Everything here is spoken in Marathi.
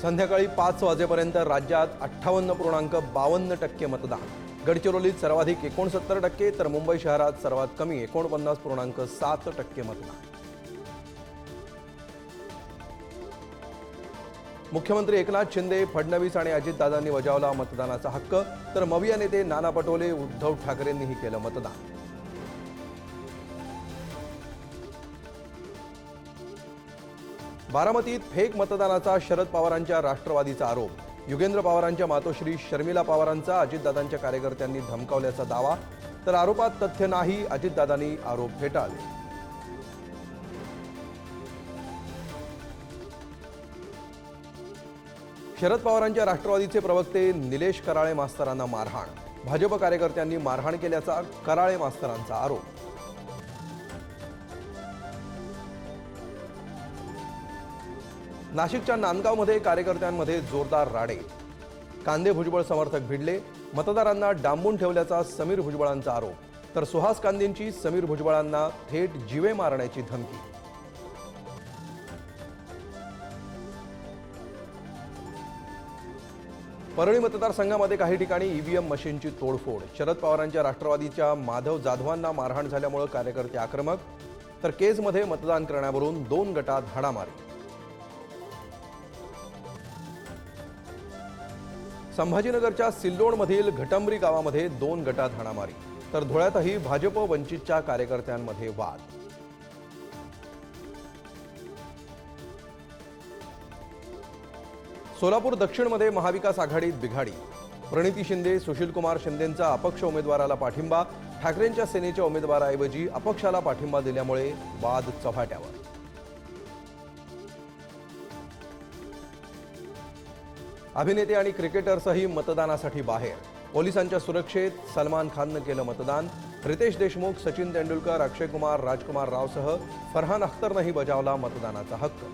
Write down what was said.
संध्याकाळी 5 वाजेपर्यंत राज्यात 58.52% मतदान। गडचिरोलीत सर्वाधिक 69% तर मुंबई शहरात सर्वात कमी 49.7% मतदान। मुख्यमंत्री एकनाथ शिंदे, फडणवीस आणि अजितदादांनी बजावला मतदानाचा हक्क, तर मविया नेते नाना पटोले, उद्धव ठाकरेंनीही केलं मतदान। बारामतीत फेक मतदानाचा शरद पवारांच्या राष्ट्रवादीचा आरोप। युगेंद्र पवारांच्या मातोश्री शर्मिला पवारांचा अजितदादांच्या कार्यकर्त्यांनी धमकावल्याचा दावा, तर आरोपात तथ्य नाही, अजितदादांनी आरोप फेटाळले। शरद पवारांच्या राष्ट्रवादीचे प्रवक्ते निलेश कराळे मास्तरांना मारहाण। भाजप कार्यकर्त्यांनी मारहाण केल्याचा कराळे मास्तरांचा आरोप। नाशिकच्या नांदगावमध्ये कार्यकर्त्यांमध्ये जोरदार राडे। कांदे भुजबळ समर्थक भिडले, मतदारांना डांबून ठेवल्याचा समीर भुजबळांचा आरोप, तर सुहास कांदेंची समीर भुजबळांना थेट जीवे मारण्याची धमकी। परळी मतदारसंघामध्ये काही ठिकाणी ईव्हीएम मशीनची तोडफोड। शरद पवारांच्या राष्ट्रवादीच्या माधव जाधवांना मारहाण झाल्यामुळे कार्यकर्ते आक्रमक, तर केजमध्ये मतदान करण्यावरून 2 गटात हाणामारी। संभाजीनगरच्या सिल्लोडमधील घटंबरी गावामध्ये 2 गटात हाणामारी, तर धुळ्यातही भाजप वंचितच्या कार्यकर्त्यांमध्ये वाद। सोलापूर दक्षिणमध्ये महाविकास आघाडीत बिघाडी। प्रणिती शिंदे, सुशीलकुमार शिंदेंचा अपक्ष उमेदवाराला पाठिंबा, ठाकरेंच्या सेनेच्या उमेदवाराऐवजी अपक्षाला पाठिंबा दिल्यामुळे वाद चव्हाट्यावर। अभिनेते आणि क्रिकेटर्सही मतदानासाठी बाहेर। पोलिसांच्या सुरक्षेत सलमान खाननं केलं मतदान। रितेश देशमुख, सचिन तेंडुलकर, अक्षय कुमार, राजकुमार रावसह फरहान अख्तरनंही बजावला मतदानाचा हक्क।